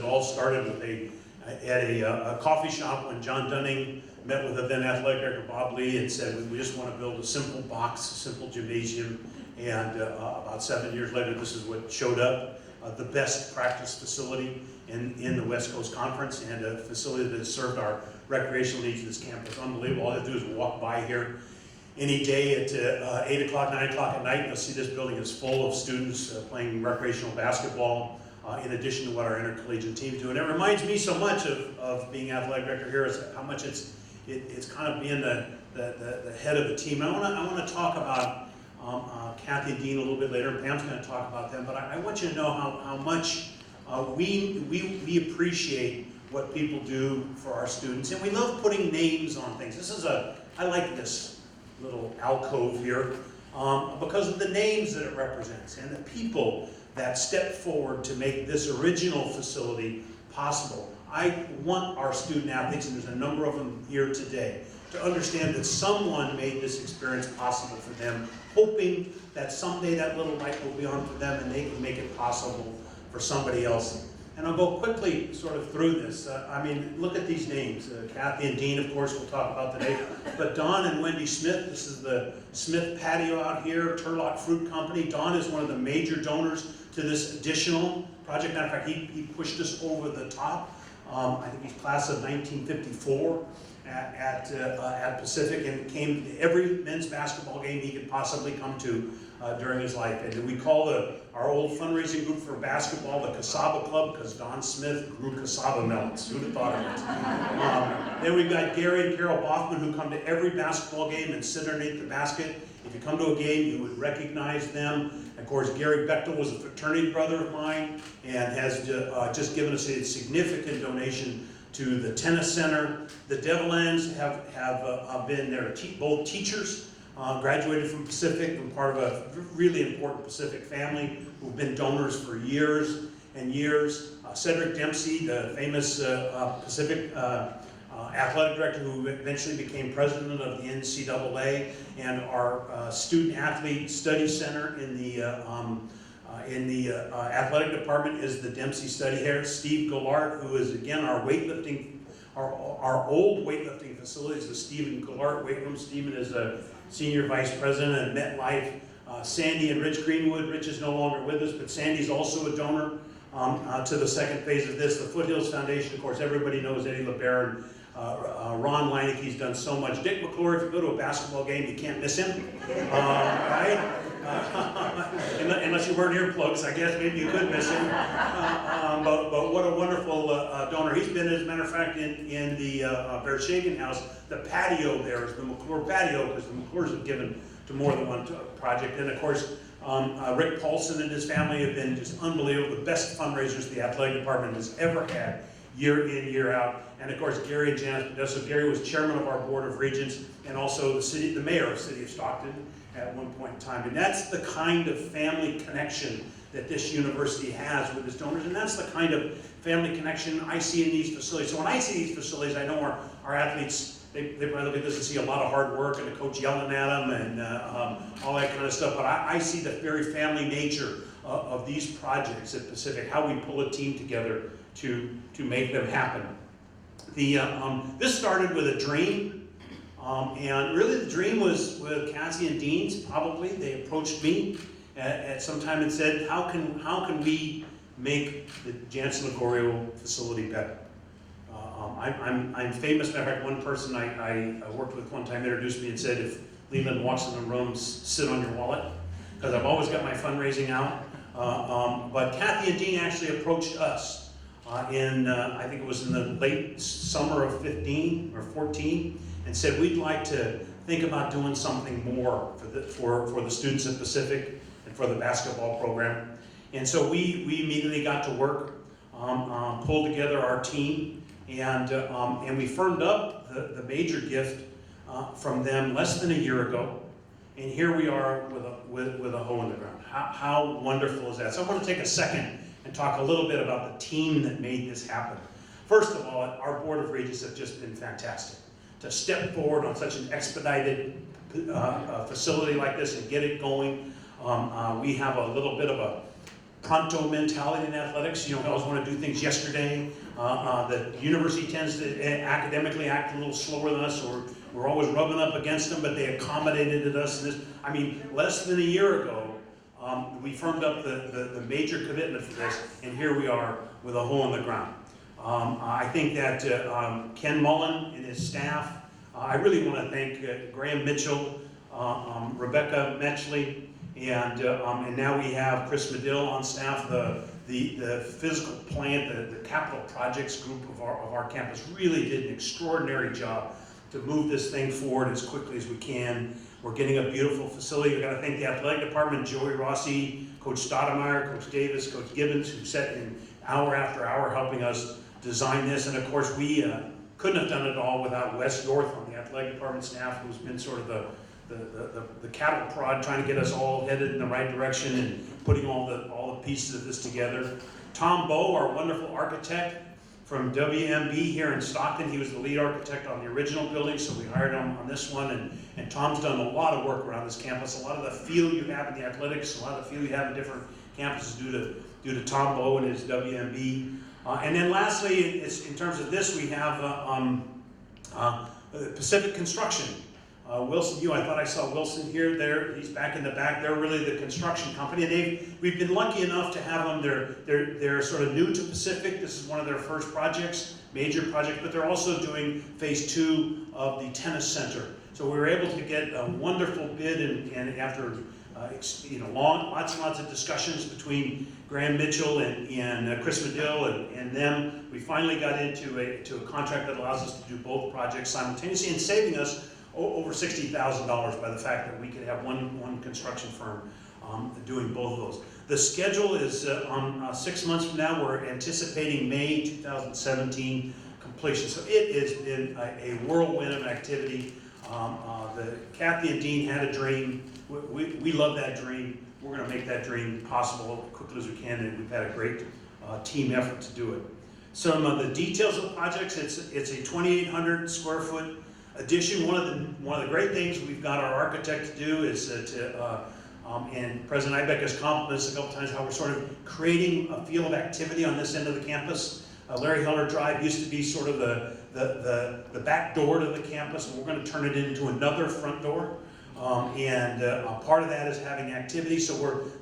all started with at a coffee shop when John Dunning met with the then athletic director Bob Lee and said, we just want to build a simple box, a simple gymnasium. And about 7 years later, this is what showed up, the best practice facility in the West Coast Conference, and a facility that has served our recreational needs of this campus. Unbelievable. All you have to do is walk by here any day at 8 o'clock, 9 o'clock at night. You'll see this building is full of students playing recreational basketball, in addition to what our intercollegiate teams do. And it reminds me so much of being athletic director here, is how much it's kind of being the head of the team. I want to talk about Kathy and Dean a little bit later. Pam's going to talk about them, but I want you to know how much we appreciate what people do for our students, and we love putting names on things. I like this little alcove here because of the names that it represents and the people that stepped forward to make this original facility possible. I want our student athletes, and there's a number of them here today, to understand that someone made this experience possible for them, hoping that someday that little light will be on for them and they can make it possible for somebody else. And I'll go quickly sort of through this. I mean, look at these names. Kathy and Dean, of course, we'll talk about today. But Don and Wendy Smith, this is the Smith patio out here, Turlock Fruit Company. Don is one of the major donors to this additional project. Matter of fact, he pushed us over the top. I think he's class of 1954 at Pacific, and came to every men's basketball game he could possibly come to during his life. And we call our old fundraising group for basketball the Cassava Club, because Don Smith grew cassava melons. Who'd have thought of it? Then we've got Gary and Carol Boffman, who come to every basketball game and sit underneath the basket. If you come to a game, you would recognize them. Of course, Gary Bechtel was a fraternity brother of mine and has just given us a significant donation to the tennis center. The Devilans have been there, both teachers, graduated from Pacific, and part of a really important Pacific family who've been donors for years and years. Cedric Dempsey, the famous Pacific athletic director who eventually became president of the NCAA, and our student athlete study center in the athletic department is the Dempsey Study here. Steve Gillard, who is again our weightlifting, our old weightlifting facilities, the Stephen Gillard weight room. Stephen is a senior vice president at MetLife. Sandy and Rich Greenwood. Rich is no longer with us, but Sandy's also a donor to the second phase of this. The Foothills Foundation, of course, everybody knows Eddie LeBaron. Ron Leineke's done so much. Dick McClure, if you go to a basketball game, you can't miss him, right? Unless you wear earplugs, I guess maybe you could miss him. But what a wonderful donor. He's been, as a matter of fact, in the Vershegen house. The patio there is the McClure patio, because the McClures have given to more than one project. And of course, Rick Paulson and his family have been just unbelievable, the best fundraisers the athletic department has ever had, year in, year out. And of course, Gary and Janice Podesso. Gary was chairman of our board of regents and also the mayor of the city of Stockton at one point in time. And that's the kind of family connection that this university has with its donors, and that's the kind of family connection I see in these facilities. So when I see these facilities, I know our athletes, they probably look at this and see a lot of hard work and the coach yelling at them and all that kind of stuff, but I see the very family nature of these projects at Pacific, how we pull a team together to make them happen. This started with a dream, and really the dream was with Cassie and Dean's. Probably they approached me at some time and said, how can we make the Janssen-Lagorio facility better? I'm famous. Matter of fact, one person I worked with one time introduced me and said, if Leland walks in the room, sit on your wallet, because I've always got my fundraising out. But Kathy and Dean actually approached us I think it was in the late summer of 15 or 14, and said, we'd like to think about doing something more for the students at Pacific and for the basketball program. And so we immediately got to work, pulled together our team, and we firmed up the major gift from them less than a year ago. And here we are with a hole in the ground. How wonderful is that? So I want to take a second and talk a little bit about the team that made this happen. First of all, our Board of Regents have just been fantastic. To step forward on such an expedited facility like this and get it going. We have a little bit of pronto mentality in athletics. You know, we always want to do things yesterday. The university tends to academically act a little slower than us, or we're always rubbing up against them, but they accommodated us in this. I mean, less than a year ago, we firmed up the major commitment for this, and here we are with a hole in the ground. I think that Ken Mullen and his staff, I really want to thank Graham Mitchell, Rebecca Metchley, and now we have Chris Medill on staff. The physical plant, the capital projects group of our campus really did an extraordinary job to move this thing forward as quickly as we can. We're getting a beautiful facility. We've got to thank the athletic department, Joey Rossi, Coach Stoudemire, Coach Davis, Coach Gibbons, who sat in hour after hour helping us design this. And of course, we couldn't have done it all without Wes Yorth on the athletic department staff, who's been sort of the cattle prod, trying to get us all headed in the right direction and putting all the pieces of this together. Tom Bowe, our wonderful architect from WMB here in Stockton, he was the lead architect on the original building, so we hired him on this one. And Tom's done a lot of work around this campus. A lot of the feel you have in the athletics, a lot of the feel you have in different campuses due to Tom Bowe and his WMB. And then lastly, in terms of this, we have Pacific Construction. Wilson, I thought I saw Wilson here, there, he's back in the back. They're really the construction company. And we've been lucky enough to have them, they're sort of new to Pacific. This is one of their first projects, major project, but they're also doing phase 2 of the tennis center. So we were able to get a wonderful bid, and after lots and lots of discussions between Graham Mitchell and Chris Medill and them, we finally got into a contract that allows us to do both projects simultaneously and saving us over $60,000 by the fact that we could have one construction firm doing both of those. The schedule is 6 months from now. We're anticipating May 2017 completion. So it has been a whirlwind of activity. Kathy and Dean had a dream. We love that dream. We're going to make that dream possible as quickly as we can, and we've had a great team effort to do it. Some of the details of the projects: it's a 2,800 square foot addition. One of the great things we've got our architect to do is and President Ibeck has complimented us a couple times how we're sort of creating a feel of activity on this end of the campus. Larry Heller Drive used to be sort of the back door to the campus, and we're going to turn it into another front door. Part of that is having activity. So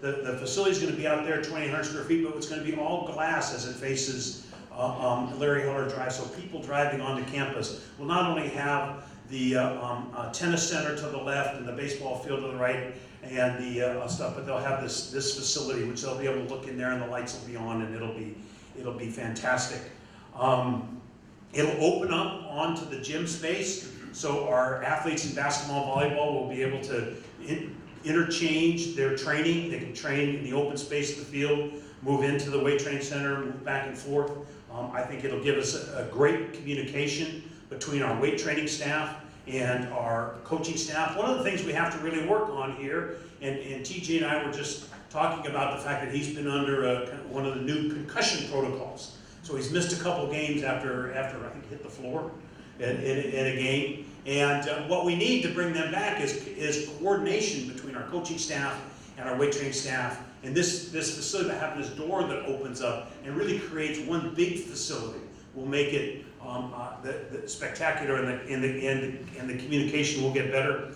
the facility is going to be out there 2,800 square feet, but it's going to be all glass as it faces Larry Heller Drive. So people driving onto campus will not only have the tennis center to the left and the baseball field to the right and the stuff, but they'll have this facility which they'll be able to look in there, and the lights will be on, and it'll be fantastic. It'll open up onto the gym space, so our athletes in basketball, volleyball will be able to interchange their training. They can train in the open space of the field, move into the weight training center, move back and forth. I think it'll give us a great communication between our weight training staff and our coaching staff. One of the things we have to really work on here, and TJ and I were just talking about the fact that he's been under one of the new concussion protocols. So he's missed a couple games after I think he hit the floor in a game. And what we need to bring them back is coordination between our coaching staff and our weight training staff. And this facility that having this door that opens up and really creates one big facility will make it spectacular, and the communication will get better.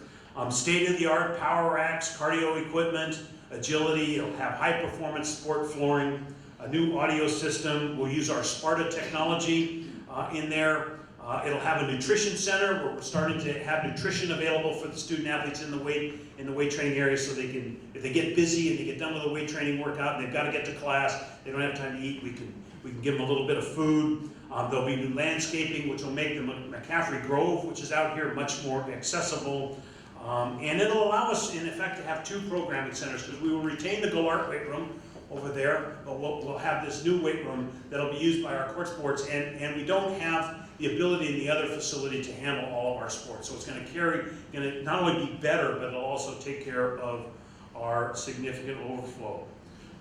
State-of-the-art power racks, cardio equipment, agility. It'll have high-performance sport flooring, a new audio system. We'll use our Sparta technology in there. It'll have a nutrition center where we're starting to have nutrition available for the student athletes in the weight training area, so they can, if they get busy and they get done with a weight training workout and they've got to get to class, they don't have time to eat, we can give them a little bit of food. There'll be new landscaping, which will make the McCaffrey Grove, which is out here, much more accessible. And it'll allow us, in effect, to have 2 programming centers, because we will retain the Gallart weight room over there, but we'll have this new weight room that'll be used by our court sports, and we don't have the ability in the other facility to handle all of our sports. So it's going to not only be better, but it'll also take care of our significant overflow.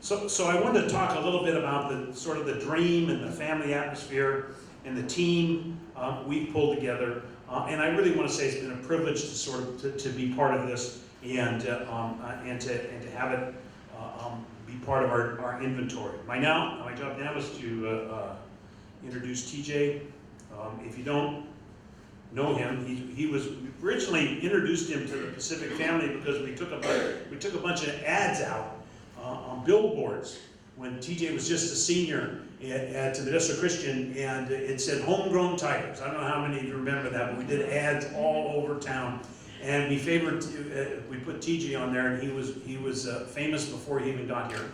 So I wanted to talk a little bit about the dream and the family atmosphere and the team we've pulled together. And I really want to say it's been a privilege to be part of this and to have it be part of our inventory. My job now is to introduce TJ. If you don't know him, he was originally introduced him to the Pacific family because we took a bunch of ads out on billboards when TJ was just a senior at Modesto Christian, and it said "Homegrown Tigers." I don't know how many of you remember that, but we did ads all over town, and we put TJ on there, and he was famous before he even got here.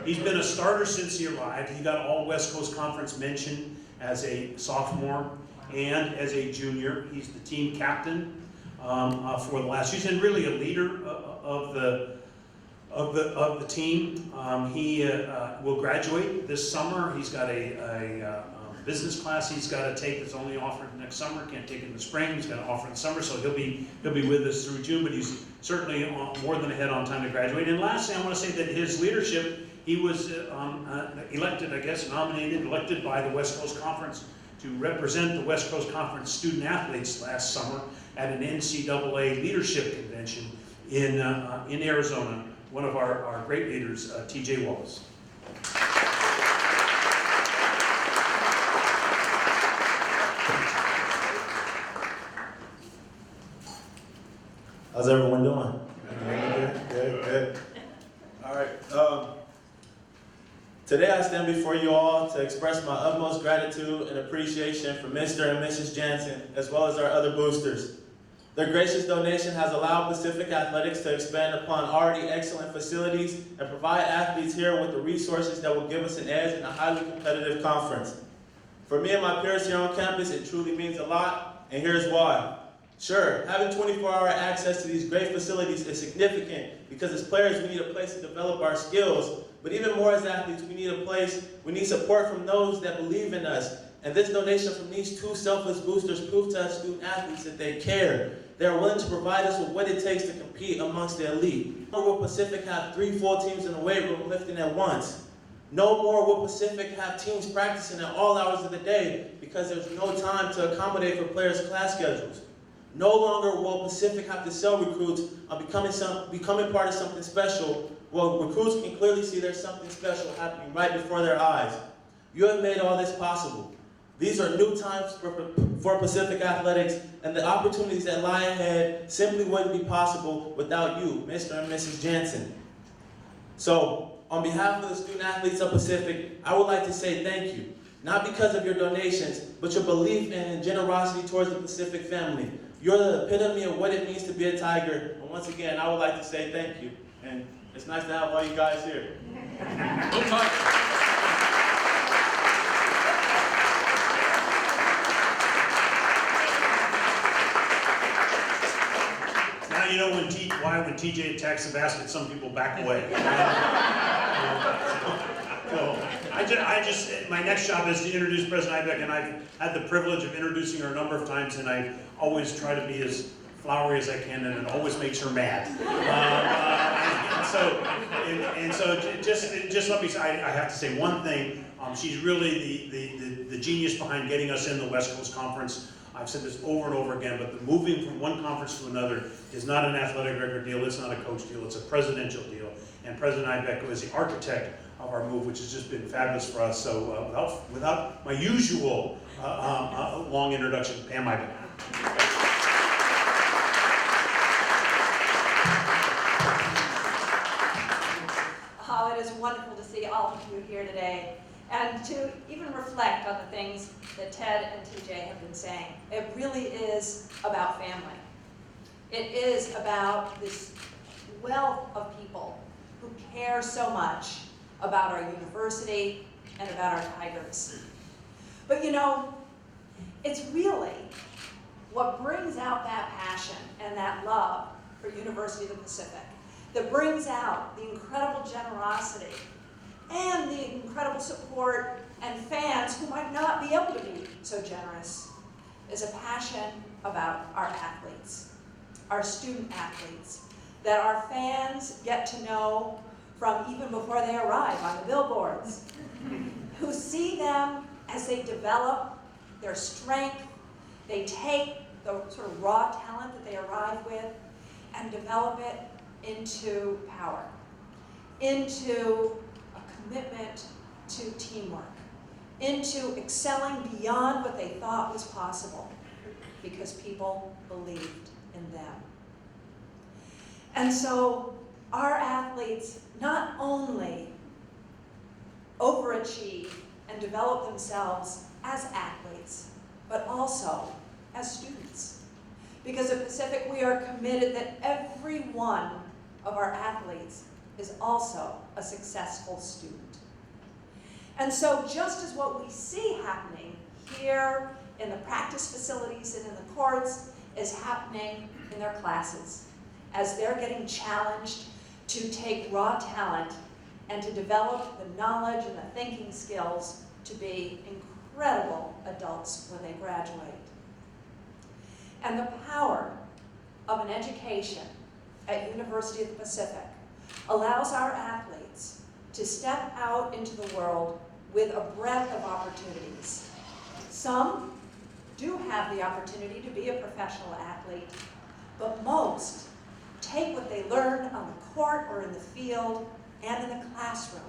He's been a starter since he arrived. He got all West Coast Conference mention as a sophomore and as a junior. He's the team captain for the last season, and really a leader of the team. He will graduate this summer. He's got a business class he's got to take that's only offered next summer. Can't take it in the spring. He's got to offer in the summer, so he'll be with us through June. But he's certainly more than ahead on time to graduate. And lastly, I want to say that his leadership. He was elected, I guess, elected by the West Coast Conference to represent the West Coast Conference student athletes last summer at an NCAA leadership convention in Arizona. One of our great leaders, TJ Wallace. How's everyone doing? Good. All right. Today I stand before you all to express my utmost gratitude and appreciation for Mr. and Mrs. Janssen, as well as our other boosters. Their gracious donation has allowed Pacific Athletics to expand upon already excellent facilities and provide athletes here with the resources that will give us an edge in a highly competitive conference. For me and my peers here on campus, it truly means a lot, and here's why. Sure, having 24-hour access to these great facilities is significant because as players, we need a place to develop our skills. But even more as athletes, we need support from those that believe in us. And this donation from these two selfless boosters proved to us student athletes that they care. They are willing to provide us with what it takes to compete amongst the elite. No more will Pacific have 3 full teams in the weight room lifting at once. No more will Pacific have teams practicing at all hours of the day because there's no time to accommodate for players' class schedules. No longer will Pacific have to sell recruits on becoming part of something special. Well, recruits can clearly see there's something special happening right before their eyes. You have made all this possible. These are new times for Pacific Athletics, and the opportunities that lie ahead simply wouldn't be possible without you, Mr. and Mrs. Janssen. So, on behalf of the student athletes of Pacific, I would like to say thank you. Not because of your donations, but your belief and generosity towards the Pacific family. You're the epitome of what it means to be a Tiger. And once again, I would like to say thank you. And it's nice to have all you guys here. Go Tigers! Now you know why when TJ attacks the basket, some people back away. So my next job is to introduce President Ibeck, and I've had the privilege of introducing her a number of times, and I always try to be as flowery as I can, and it always makes her mad. So just let me say, I have to say one thing. She's really the genius behind getting us in the West Coast Conference. I've said this over and over again, but the moving from one conference to another is not an athletic record deal, it's not a coach deal, it's a presidential deal. And President Ibeck was the architect of our move, which has just been fabulous for us. So without my usual long introduction, Pam Ibeck. Oh, it is wonderful to see all of you here today and to even reflect on the things that Ted and TJ have been saying. It really is about family. It is about this wealth of people who care so much about our university and about our Tigers. But you know, it's really what brings out that passion and that love for University of the Pacific, that brings out the incredible generosity and the incredible support and fans who might not be able to be so generous, is a passion about our athletes, our student athletes, that our fans get to know from even before they arrive on the billboards, who see them as they develop their strength, they take the sort of raw talent that they arrive with and develop it into power. into a commitment to teamwork, into excelling beyond what they thought was possible because people believed in them. And so our athletes not only overachieve and develop themselves as athletes, but also as students. Because at Pacific, we are committed that every one of our athletes is also a successful student. And so just as what we see happening here in the practice facilities and in the courts is happening in their classes, as they're getting challenged to take raw talent and to develop the knowledge and the thinking skills to be incredible adults when they graduate. And the power of an education at University of the Pacific allows our athletes to step out into the world with a breadth of opportunities. Some do have the opportunity to be a professional athlete, but most take what they learn on the court or in the field and in the classroom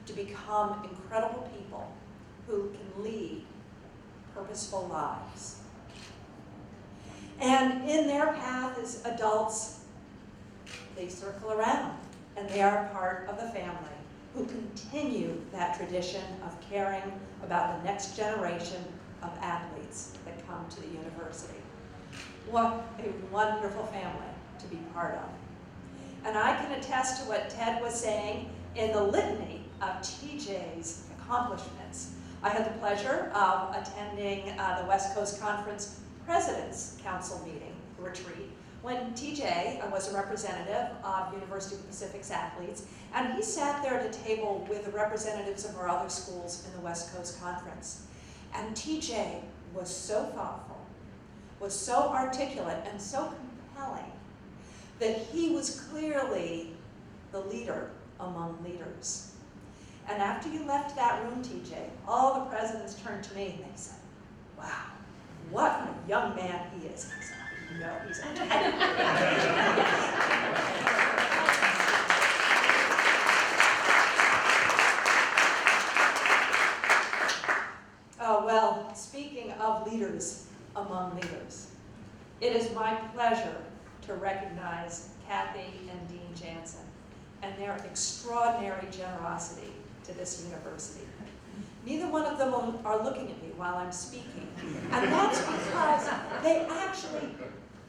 to become incredible people who can lead purposeful lives. And in their path as adults, they circle around and they are part of the family who continue that tradition of caring about the next generation of athletes that come to the university. What a wonderful family to be part of. And I can attest to what Ted was saying in the litany of TJ's accomplishments. I had the pleasure of attending the West Coast Conference President's Council meeting retreat when TJ was a representative of University of the Pacific's athletes, and he sat there at a table with the representatives of our other schools in the West Coast Conference. And TJ was so thoughtful, was so articulate, and so compelling that he was clearly the leader among leaders. And after you left that room, TJ, all the presidents turned to me and they said, "Wow, what a young man he is." I said, "No, he's Oh, well, speaking of leaders among leaders, it is my pleasure to recognize Kathy and Dean Janssen and their extraordinary generosity to this university. Neither one of them are looking at me while I'm speaking, and that's because they actually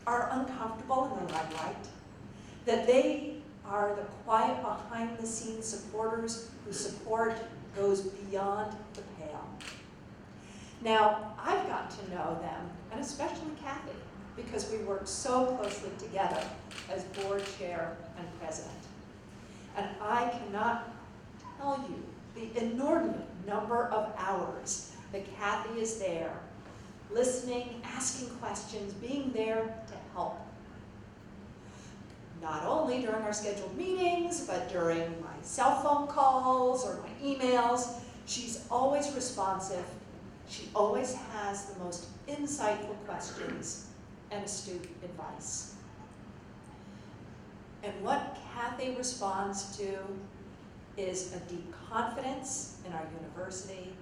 are uncomfortable in the limelight, that they are the quiet behind-the-scenes supporters whose support goes beyond the pale. Now, I've got to know them, and especially Kathy, because we work so closely together as board chair and president. And I cannot tell you the inordinate number of hours that Kathy is there, listening, asking questions, being there to help. Not only during our scheduled meetings, but during my cell phone calls or my emails. She's always responsive. She always has the most insightful questions and astute advice. And what Kathy responds to is a deep confidence in our university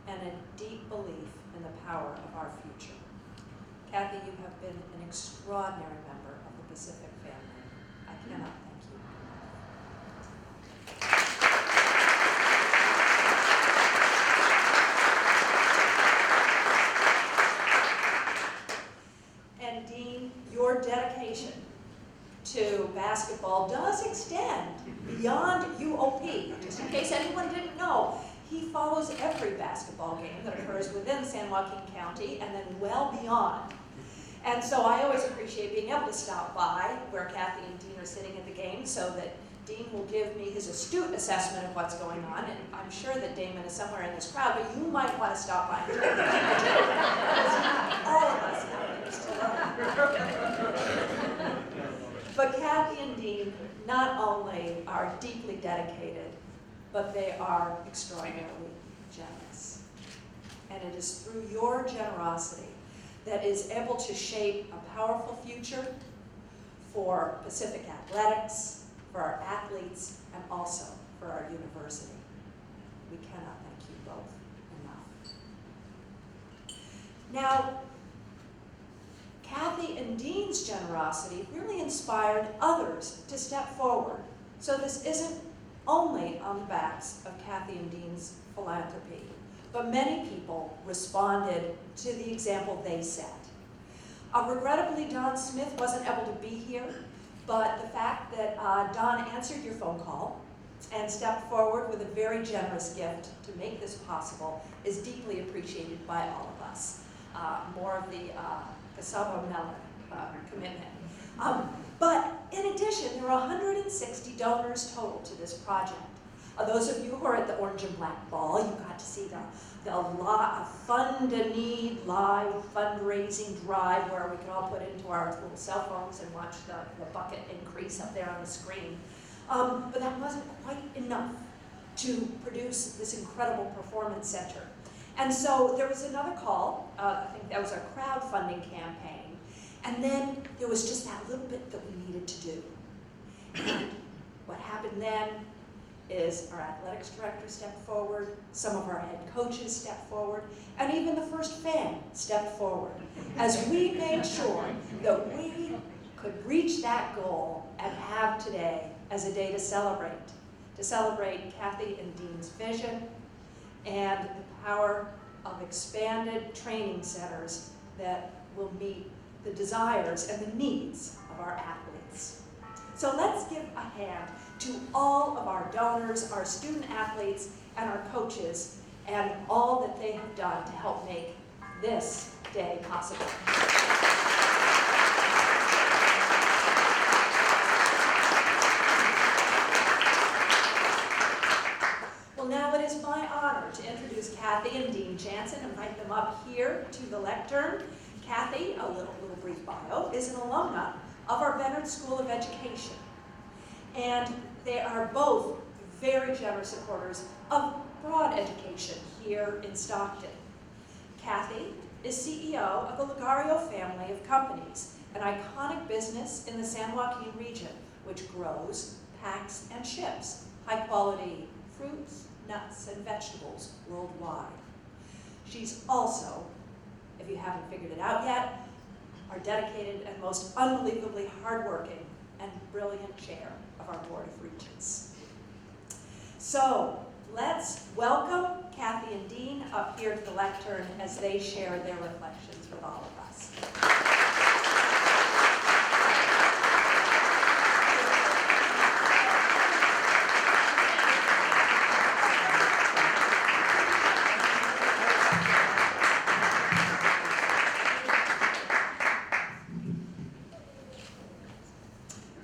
and a deep belief in the power of our future. Kathy, you have been an extraordinary member of the Pacific family. I cannot thank you. And Dean, your dedication to basketball does extend beyond UOP. Just in case anyone didn't know, he follows every basketball game that occurs within San Joaquin County and then well beyond. And so I always appreciate being able to stop by where Kathy and Dean are sitting at the game so that Dean will give me his astute assessment of what's going on. And I'm sure that Damon is somewhere in this crowd, but you might want to stop by and check it out. All of us have things to learn. But Kathy and Dean not only are deeply dedicated, but they are extraordinarily generous. And it is through your generosity that is able to shape a powerful future for Pacific athletics, for our athletes, and also for our university. We cannot thank you both enough. Now, Kathy and Dean's generosity really inspired others to step forward. So this isn't only on the backs of Kathy and Dean's philanthropy, but many people responded to the example they set. Regrettably, Don Smith wasn't able to be here, but the fact that Don answered your phone call and stepped forward with a very generous gift to make this possible is deeply appreciated by all of us. More of the cassava melon commitment. But in addition, there are 160 donors total to this project. Those of you who are at the Orange and Black Ball, you got to see the Fund a Need live fundraising drive where we could all put into our little cell phones and watch the bucket increase up there on the screen. But that wasn't quite enough to produce this incredible performance center. And so there was another call, I think that was our crowdfunding campaign, and then there was just that little bit that we needed to do. And what happened then is our athletics director stepped forward, some of our head coaches stepped forward, and even the first fan stepped forward as we made sure that we could reach that goal and have today as a day to celebrate Kathy and Dean's vision and the power of expanded training centers that will meet the desires and the needs of our athletes. So let's give a hand to all of our donors, our student athletes, and our coaches, and all that they have done to help make this day possible. Well, now it is my honor to introduce Kathy and Dean Janssen, invite them up here to the lectern. Kathy, a little brief bio, is an alumna of our Bennett School of Education. And they are both very generous supporters of broad education here in Stockton. Kathy is CEO of the Lagorio family of companies, an iconic business in the San Joaquin region, which grows, packs, and ships high-quality fruits, nuts, and vegetables worldwide. She's also, if you haven't figured it out yet, our dedicated and most unbelievably hardworking and brilliant chair of our Board of Regents. So let's welcome Kathy and Dean up here to the lectern as they share their reflections with all of us.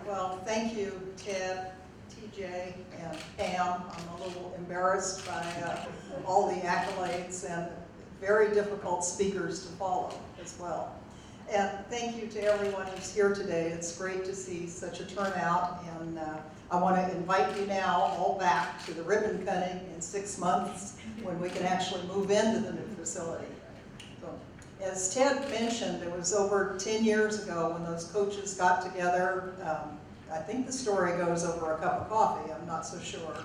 Well, thank you, Ted, TJ, and Pam. I'm a little embarrassed by all the accolades and very difficult speakers to follow as well. And thank you to everyone who's here today. It's great to see such a turnout, and I want to invite you now all back to the ribbon cutting in 6 months when we can actually move into the new facility. So, as Ted mentioned, it was over 10 years ago when those coaches got together. I think the story goes over a cup of coffee, I'm not so sure.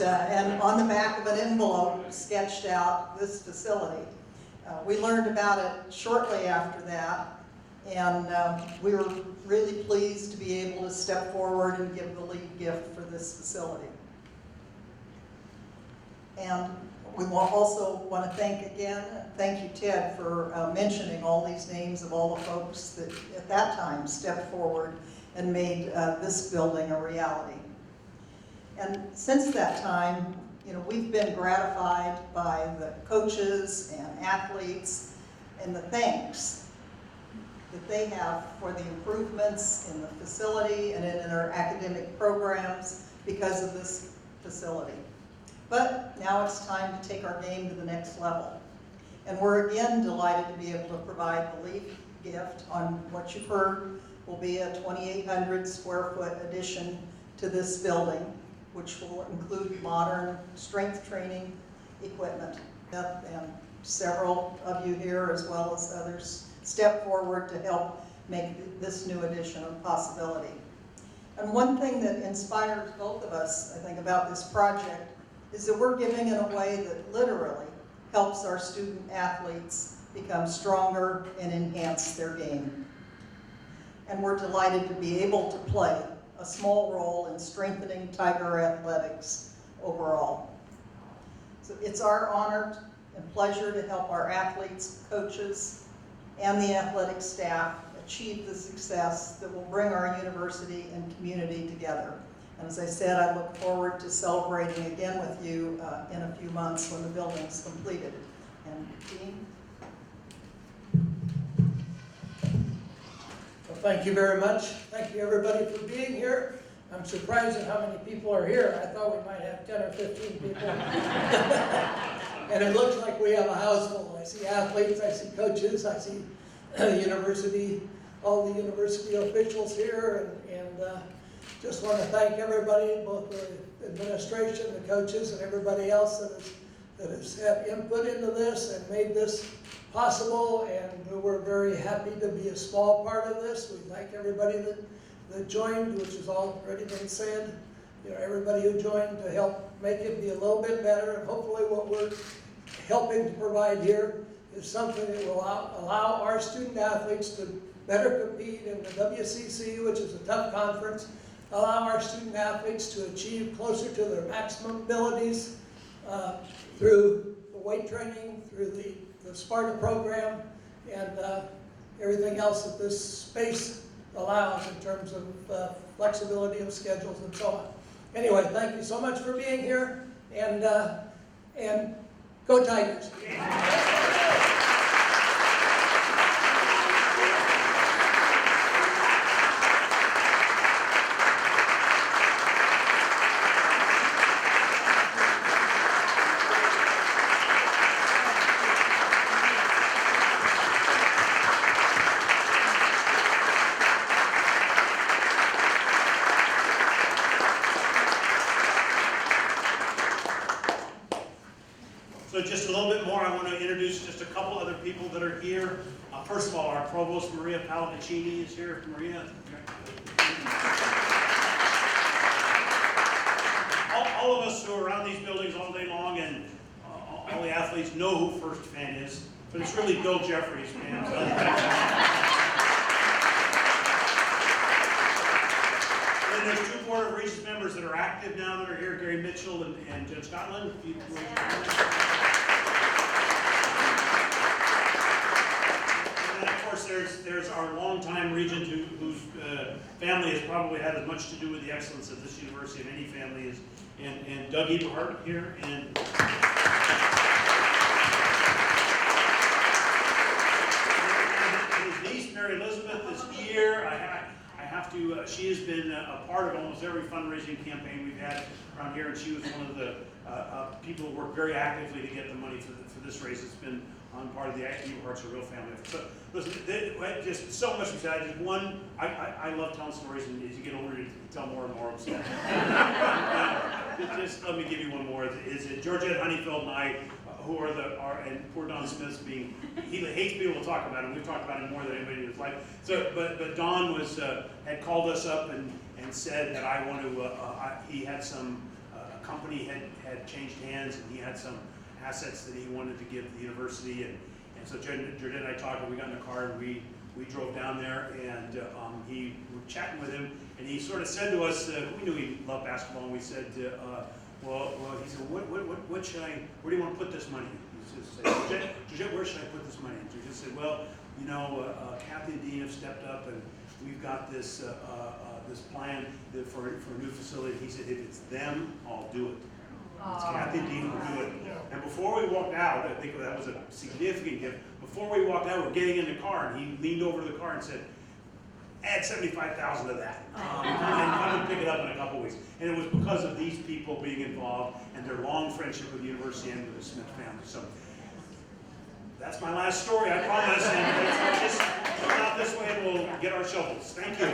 And on the back of an envelope sketched out this facility. We learned about it shortly after that, and we were really pleased to be able to step forward and give the lead gift for this facility. And we also want to thank you, Ted, for mentioning all these names of all the folks that at that time stepped forward and made this building a reality. And since that time, we've been gratified by the coaches and athletes and the thanks that they have for the improvements in the facility and in our academic programs because of this facility. But now it's time to take our game to the next level. And we're again delighted to be able to provide the lead gift on what you've heard will be a 2,800 square foot addition to this building, which will include modern strength training equipment. And several of you here, as well as others, step forward to help make this new addition a possibility. And one thing that inspires both of us, I think, about this project is that we're giving in a way that literally helps our student athletes become stronger and enhance their game. And we're delighted to be able to play a small role in strengthening Tiger athletics overall. So it's our honor and pleasure to help our athletes, coaches, and the athletic staff achieve the success that will bring our university and community together. And as I said, I look forward to celebrating again with you in a few months when the building's completed. And Dean? Well, thank you very much. Thank you everybody for being here. I'm surprised at how many people are here. I thought we might have 10 or 15 people. And it looks like we have a house full. I see athletes, I see coaches, I see university, all the university officials here, and just want to thank everybody, both the administration, the coaches, and everybody else that has had input into this and made this possible, and we're very happy to be a small part of this. We thank everybody that joined, which has already been said. You know, everybody who joined to help make it be a little bit better, and hopefully what we're helping to provide here is something that will allow our student athletes to better compete in the WCC, which is a tough conference, allow our student athletes to achieve closer to their maximum abilities through the weight training, through the Sparta program, and everything else that this space allows in terms of flexibility of schedules and so on. Anyway, thank you so much for being here, and go Tigers! So just a little bit more, I want to introduce just a couple other people that are here. First of all, our Provost, Maria Pallavicini, is here. Maria. All of us who are around these buildings all day long, and all the athletes know who First Fan is, but it's really Bill Jeffries, man. And there's two Board of Regents members that are active now that are here, Gary Mitchell and Judge Scotland. If you can raise your hand. And then of course there's our longtime regent whose family has probably had as much to do with the excellence of this university of any family is, and Doug Eberhardt here. And his niece, Mary Elizabeth, is here. I have to, she has been a part of almost every fundraising campaign we've had around here, and she was one of the people who worked very actively to get the money for this race. It's been on part of the Eberhardt's a real family effort. So listen, just so much besides just one. I love telling stories, and as you get older, you tell more and more of them. Just let me give you one more. Is it Georgette Honeyfield and I, who are and poor Don Smith's being, he hates people to talk about him. We've talked about him more than anybody in his life. So, but Don had called us up and said that I want to. He had some company had changed hands, and he had some assets that he wanted to give the university, and so Georgette and I talked, and we got in the car, and we drove down there, and we were chatting with him, and he sort of said to us, we knew he loved basketball, and we said, well, he said, what should where do you want to put this money? He said, Georgette, where should I put this money? And Georgette said, well, you know, Kathy and Dean have stepped up, and we've got this this plan for a new facility. He said, if it's them, I'll do it. It's Kathy and Dean will do it. And before we walked out, I think that was a significant gift. Before we walked out, we're getting in the car, and he leaned over to the car and said, add $75,000 to that. And come and pick it up in a couple weeks. And it was because of these people being involved and their long friendship with the university and with the Smith family. So that's my last story, I promise. And just come out this way and we'll get our shovels. Thank you.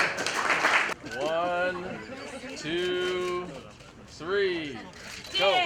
1, 2, 3, go.